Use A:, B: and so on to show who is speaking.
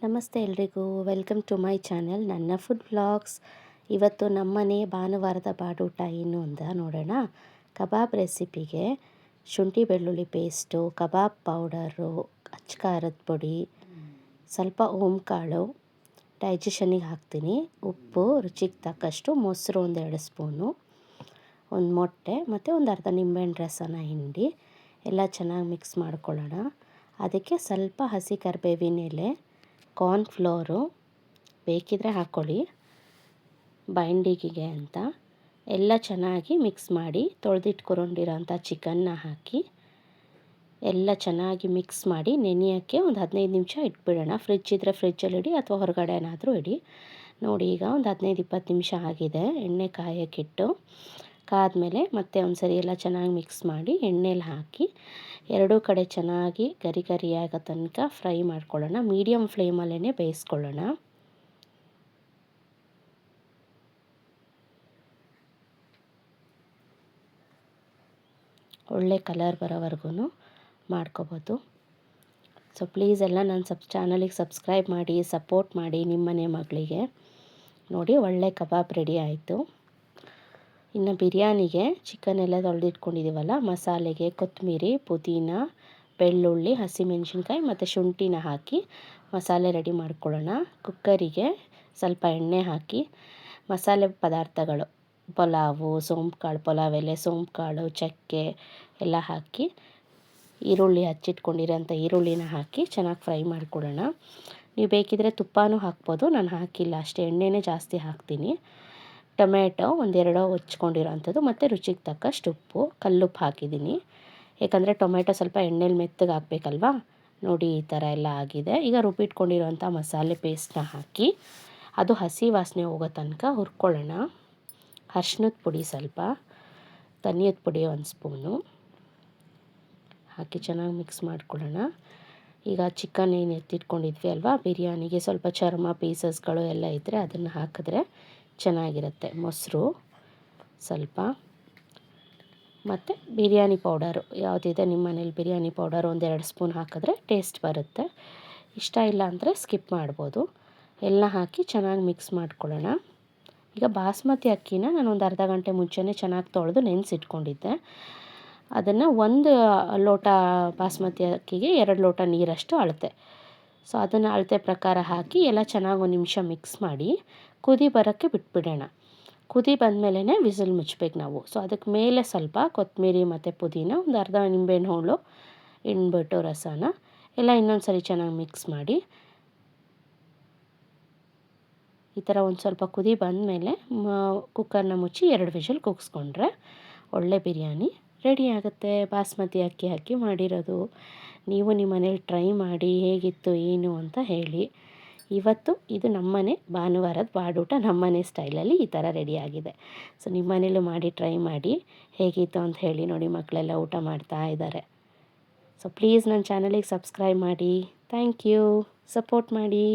A: ನಮಸ್ತೆ ಎಲ್ರಿಗೂ, welcome to my channel ನನ್ನ ಫುಡ್ ವ್ಲಾಗ್ಸ್. ಇವತ್ತು ನಮ್ಮನೆ ಭಾನುವಾರದ ಬಾಡೂಟ ಏನು ಅಂತ ನೋಡೋಣ. ಕಬಾಬ್ ರೆಸಿಪಿಗೆ ಶುಂಠಿ ಬೆಳ್ಳುಳ್ಳಿ ಪೇಸ್ಟು, ಕಬಾಬ್ ಪೌಡರು, ಅಚ್ಚ ಖಾರದ ಪುಡಿ, ಸ್ವಲ್ಪ ಓಂಕಾಳು ಡೈಜೆಷನಿಗೆ ಹಾಕ್ತೀನಿ, ಉಪ್ಪು ರುಚಿಗೆ ತಕ್ಕಷ್ಟು, ಮೊಸರು 1-2 ಸ್ಪೂನು, ಒಂದು ಮೊಟ್ಟೆ ಮತ್ತು ಒಂದು ಅರ್ಧ ನಿಂಬೆಹಣ್ಣು ರಸನ ಹಿಂಡಿ ಎಲ್ಲ ಚೆನ್ನಾಗಿ ಮಿಕ್ಸ್ ಮಾಡ್ಕೊಳ್ಳೋಣ. ಅದಕ್ಕೆ ಸ್ವಲ್ಪ ಹಸಿ ಕರಿಬೇವಿನ ಎಲೆ, ಕಾರ್ನ್ಫ್ಲೋರು ಬೇಕಿದ್ರೆ ಹಾಕ್ಕೊಳ್ಳಿ ಬೈಂಡಿಂಗಿಗೆ ಅಂತ. ಎಲ್ಲ ಚೆನ್ನಾಗಿ ಮಿಕ್ಸ್ ಮಾಡಿ ತೊಳೆದಿಟ್ಕೊಂಡಿರೋಂಥ ಚಿಕನ್ನ ಹಾಕಿ ಎಲ್ಲ ಚೆನ್ನಾಗಿ ಮಿಕ್ಸ್ ಮಾಡಿ ನೆನೆಯೋಕ್ಕೆ ಒಂದು 15 ನಿಮಿಷ ಇಟ್ಬಿಡೋಣ. ಫ್ರಿಜ್ ಇದ್ದರೆ ಫ್ರಿಜ್ಜಲ್ಲಿ ಇಡಿ ಅಥವಾ ಹೊರಗಡೆ ಏನಾದರೂ ಇಡಿ. ನೋಡಿ, ಈಗ ಒಂದು 15-20 ನಿಮಿಷ ಆಗಿದೆ. ಎಣ್ಣೆ ಕಾಯೋಕ್ಕಿಟ್ಟು ಕಾದ್ಮೇಲೆ ಮತ್ತೆ ಒಂದು ಸರಿ ಎಲ್ಲ ಚೆನ್ನಾಗಿ ಮಿಕ್ಸ್ ಮಾಡಿ ಎಣ್ಣೆಲಿ ಹಾಕಿ ಎರಡೂ ಕಡೆ ಚೆನ್ನಾಗಿ ಗರಿ ಗರಿಯಾಗೋ ತನಕ ಫ್ರೈ ಮಾಡ್ಕೊಳ್ಳೋಣ. ಮೀಡಿಯಮ್ ಫ್ಲೇಮಲ್ಲೇ ಬೇಯಿಸ್ಕೊಳ್ಳೋಣ. ಒಳ್ಳೆ ಕಲರ್ ಬರೋವರೆಗೂ ಮಾಡ್ಕೋಬೋದು. ಸೊ ಪ್ಲೀಸ್ ಎಲ್ಲ ನನ್ನ ಚಾನಲಿಗೆ ಸಬ್ಸ್ಕ್ರೈಬ್ ಮಾಡಿ, ಸಪೋರ್ಟ್ ಮಾಡಿ ನಿಮ್ಮನೆ ಮಗಳಿಗೆ. ನೋಡಿ, ಒಳ್ಳೆ ಕಬಾಬ್ ರೆಡಿ ಆಯಿತು. ಇನ್ನು ಬಿರಿಯಾನಿಗೆ ಚಿಕನ್ ಎಲ್ಲ ತೊಳೆದಿಟ್ಕೊಂಡಿದ್ದೀವಲ್ಲ, ಮಸಾಲೆಗೆ ಕೊತ್ತಂಬರಿ, ಪುದೀನ, ಬೆಳ್ಳುಳ್ಳಿ, ಹಸಿಮೆಣಸಿನ್ಕಾಯಿ ಮತ್ತು ಶುಂಠಿನ ಹಾಕಿ ಮಸಾಲೆ ರೆಡಿ ಮಾಡ್ಕೊಳ್ಳೋಣ. ಕುಕ್ಕರಿಗೆ ಸ್ವಲ್ಪ ಎಣ್ಣೆ ಹಾಕಿ ಮಸಾಲೆ ಪದಾರ್ಥಗಳು ಪಲಾವು, ಸೋಂಪುಕಾಳು, ಪಲಾವ್ ಎಲೆ, ಸೋಂಪುಕಾಳು, ಚಕ್ಕೆ ಎಲ್ಲ ಹಾಕಿ ಈರುಳ್ಳಿ ಹಚ್ಚಿಟ್ಕೊಂಡಿರೋಂಥ ಈರುಳ್ಳಿನ ಹಾಕಿ ಚೆನ್ನಾಗಿ ಫ್ರೈ ಮಾಡ್ಕೊಳ್ಳೋಣ. ನೀವು ಬೇಕಿದ್ರೆ ತುಪ್ಪನೂ ಹಾಕ್ಬೋದು, ನಾನು ಹಾಕಿಲ್ಲ, ಅಷ್ಟೇ ಎಣ್ಣೆನೇ ಜಾಸ್ತಿ ಹಾಕ್ತೀನಿ. ಟೊಮೆಟೊ 1-2 ಹೊಚ್ಕೊಂಡಿರೋಂಥದ್ದು ಮತ್ತು ರುಚಿಗೆ ತಕ್ಕಷ್ಟು ಉಪ್ಪು, ಕಲ್ಲುಪ್ಪು ಹಾಕಿದ್ದೀನಿ. ಯಾಕಂದರೆ ಟೊಮೆಟೊ ಸ್ವಲ್ಪ ಎಣ್ಣೆಲಿ ಮೆತ್ತಗೆ ಹಾಕಬೇಕಲ್ವಾ. ನೋಡಿ, ಈ ಥರ ಎಲ್ಲ ಆಗಿದೆ. ಈಗ ರುಬ್ಬಿಟ್ಕೊಂಡಿರೋಂಥ ಮಸಾಲೆ ಪೇಸ್ಟನ್ನ ಹಾಕಿ ಅದು ಹಸಿ ವಾಸನೆ ಹೋಗೋ ತನಕ ಹುರ್ಕೊಳ್ಳೋಣ. ಅರ್ಶಿನದ ಪುಡಿ ಸ್ವಲ್ಪ, ಧನಿಯದ ಪುಡಿ 1 ಸ್ಪೂನು ಹಾಕಿ ಚೆನ್ನಾಗಿ ಮಿಕ್ಸ್ ಮಾಡ್ಕೊಳ್ಳೋಣ. ಈಗ ಚಿಕನ್ ಏನು ಎತ್ತಿಟ್ಕೊಂಡಿದ್ವಿ ಅಲ್ವಾ, ಬಿರಿಯಾನಿಗೆ ಸ್ವಲ್ಪ ಚರ್ಮ ಪೀಸಸ್ಗಳು ಎಲ್ಲ ಇದ್ದರೆ ಅದನ್ನು ಹಾಕಿದ್ರೆ ಚೆನ್ನಾಗಿರುತ್ತೆ. ಮೊಸರು ಸ್ವಲ್ಪ ಮತ್ತು ಬಿರಿಯಾನಿ ಪೌಡರು ಯಾವುದಿದೆ ನಿಮ್ಮ ಮನೇಲಿ, ಬಿರಿಯಾನಿ ಪೌಡರ್ 1-2 ಸ್ಪೂನ್ ಹಾಕಿದ್ರೆ ಟೇಸ್ಟ್ ಬರುತ್ತೆ. ಇಷ್ಟ ಇಲ್ಲ ಅಂದರೆ ಸ್ಕಿಪ್ ಮಾಡ್ಬೋದು. ಎಲ್ಲ ಹಾಕಿ ಚೆನ್ನಾಗಿ ಮಿಕ್ಸ್ ಮಾಡ್ಕೊಳ್ಳೋಣ. ಈಗ ಬಾಸ್ಮತಿ ಅಕ್ಕಿನ ನಾನು ಒಂದು ಅರ್ಧ ಗಂಟೆ ಮುಂಚೆನೇ ಚೆನ್ನಾಗಿ ತೊಳೆದು ನೆನೆಸಿಟ್ಕೊಂಡಿದ್ದೆ. ಅದನ್ನು 1 ಲೋಟ ಬಾಸ್ಮತಿ ಅಕ್ಕಿಗೆ 2 ಲೋಟ ನೀರಷ್ಟು ಅಳತೆ. ಸೊ ಅದನ್ನು ಅಳತೆ ಪ್ರಕಾರ ಹಾಕಿ ಎಲ್ಲ ಚೆನ್ನಾಗಿ 1 ನಿಮಿಷ ಮಿಕ್ಸ್ ಮಾಡಿ ಕುದಿ ಬರೋಕ್ಕೆ ಬಿಟ್ಬಿಡೋಣ. ಕುದಿ ಬಂದಮೇಲೆ ವಿಸಿಲ್ ಮುಚ್ಚಬೇಕು ನಾವು. ಸೊ ಅದಕ್ಕೆ ಮೇಲೆ ಸ್ವಲ್ಪ ಕೊತ್ತಂಬರಿ ಮತ್ತು ಪುದೀನ, ಒಂದು ಅರ್ಧ ನಿಂಬೆಹಣ್ಣು ಹೋಳು ಹಿಂಡ್ಬಿಟ್ಟು ರಸನ ಎಲ್ಲ ಇನ್ನೊಂದು ಸರಿ ಚೆನ್ನಾಗಿ ಮಿಕ್ಸ್ ಮಾಡಿ ಈ ಥರ ಒಂದು ಸ್ವಲ್ಪ ಕುದಿ ಬಂದಮೇಲೆ ಕುಕ್ಕರ್ನ ಮುಚ್ಚಿ 2 ವಿಷಲ್ ಕೂಗಿಸ್ಕೊಂಡ್ರೆ ಒಳ್ಳೆ ಬಿರಿಯಾನಿ ರೆಡಿ ಆಗುತ್ತೆ. ಬಾಸ್ಮತಿ ಅಕ್ಕಿ ಹಾಕಿ ಮಾಡಿರೋದು. ನೀವು ನಿಮ್ಮ ಮನೇಲಿ ಟ್ರೈ ಮಾಡಿ ಹೇಗಿತ್ತು ಏನು ಅಂತ ಹೇಳಿ. ಇವತ್ತು ಇದು ನಮ್ಮನೆ ಭಾನುವಾರದ ಬಾಡೂಟ ನಮ್ಮನೆ ಸ್ಟೈಲಲ್ಲಿ ಈ ಥರ ರೆಡಿಯಾಗಿದೆ. ಸೊ ನಿಮ್ಮ ಮನೇಲೂ ಮಾಡಿ ಟ್ರೈ ಮಾಡಿ ಹೇಗಿತ್ತು ಅಂತ ಹೇಳಿ. ನೋಡಿ, ಮಕ್ಕಳೆಲ್ಲ ಊಟ ಮಾಡ್ತಾ ಇದ್ದಾರೆ. ಸೊ ಪ್ಲೀಸ್ ನನ್ನ ಚಾನಲಿಗೆ ಸಬ್ಸ್ಕ್ರೈಬ್ ಮಾಡಿ. ಥ್ಯಾಂಕ್ ಯು, ಸಪೋರ್ಟ್ ಮಾಡಿ.